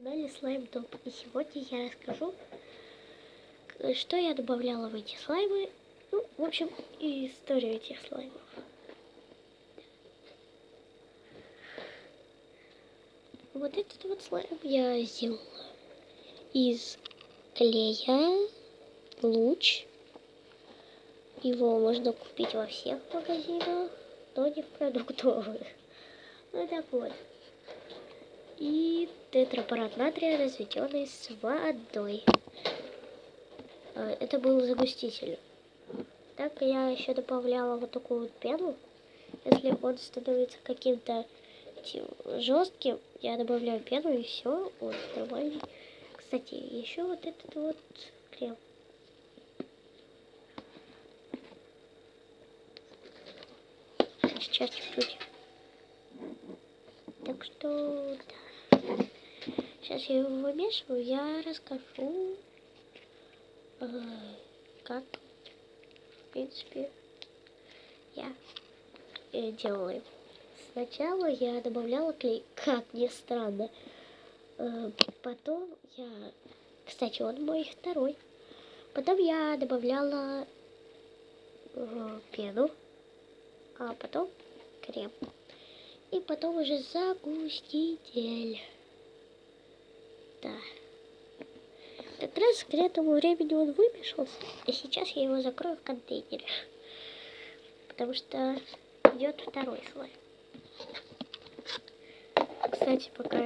канале Слайм Топ. И сегодня я расскажу, что я добавляла в эти слаймы. Ну, в общем, и историю этих слаймов. Вот этот вот слайм я сделала из клея луч. Его можно купить во всех магазинах, но не в продуктовых. Ну так вот. И тетрапарат натрия, разведенный с водой. Это был загуститель. Так я еще добавляла вот такую вот пену. Если он становится каким-то жестким, я добавляю пену и все, вот нормально. Кстати, еще вот этот вот крем. Сейчас чуть-чуть. Так что, да. Сейчас я его вымешиваю, я расскажу, как, в принципе, я делала его. Сначала я добавляла клей, как ни странно. Потом я... Кстати, он мой второй. Потом я добавляла пену, а потом крем. И потом уже загуститель. Да. Как раз к этому времени он вымешался. И сейчас я его закрою в контейнере. Потому что идет второй слой. Кстати, пока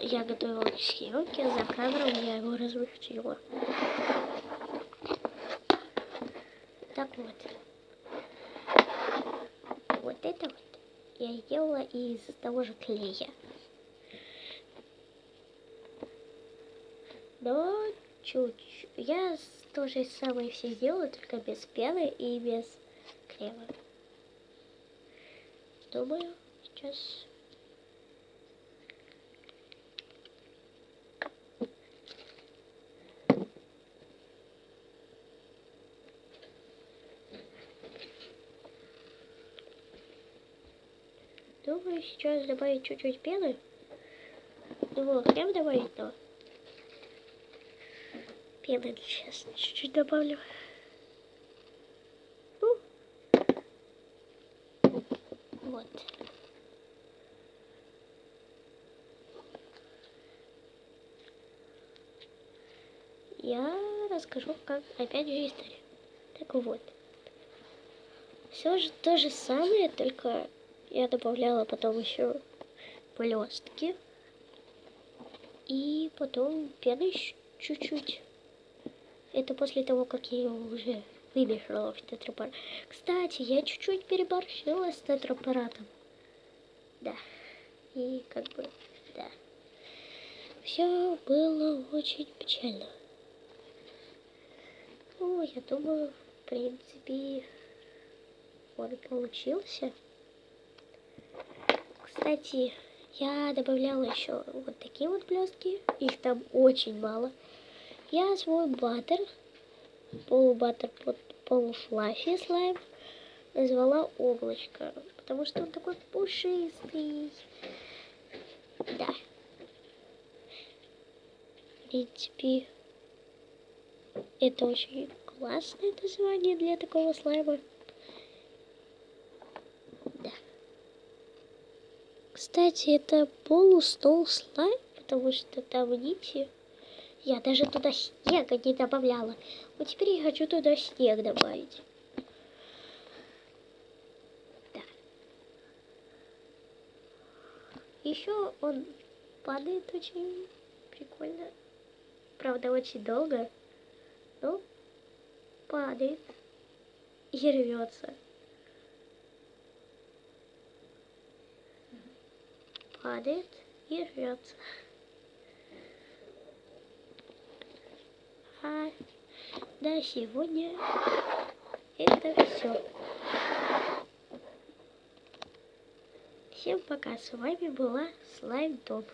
я готовила съемки, за кадром я его размягчила. Так вот. Вот это вот я сделала из того же клея. Но чуть-чуть. Я то же самое все сделала, только без пены и без крема. Думаю, сейчас... Думаю, сейчас добавить чуть-чуть пены. Думала крем добавить, но пены сейчас чуть-чуть добавлю. Вот. Я расскажу, как опять же история. Так вот. Все же то же самое, только я добавляла потом еще блестки. И потом пены чуть-чуть. Это после того, как я ее уже вымешала в тетрапарат. Кстати, я чуть-чуть переборщила с тетрапаратом. Да. И как бы, да. Все было очень печально. Ну, я думаю, в принципе, он получился. Кстати, я добавляла еще вот такие вот блестки. Их там очень мало. Я свой баттер, полубаттер, полуфлаффи слайм, назвала облачко. Потому что он такой пушистый. Да. В принципе, это очень классное название для такого слайма. Да. Кстати, это полустол слайм, потому что там нити. Я даже туда снега не добавляла. Вот теперь я хочу туда снег добавить. Да. Еще он падает очень прикольно. Правда, очень долго. Но падает и рвется. Падает и рвется. А на сегодня это все. Всем пока. С вами была Слайм Топ.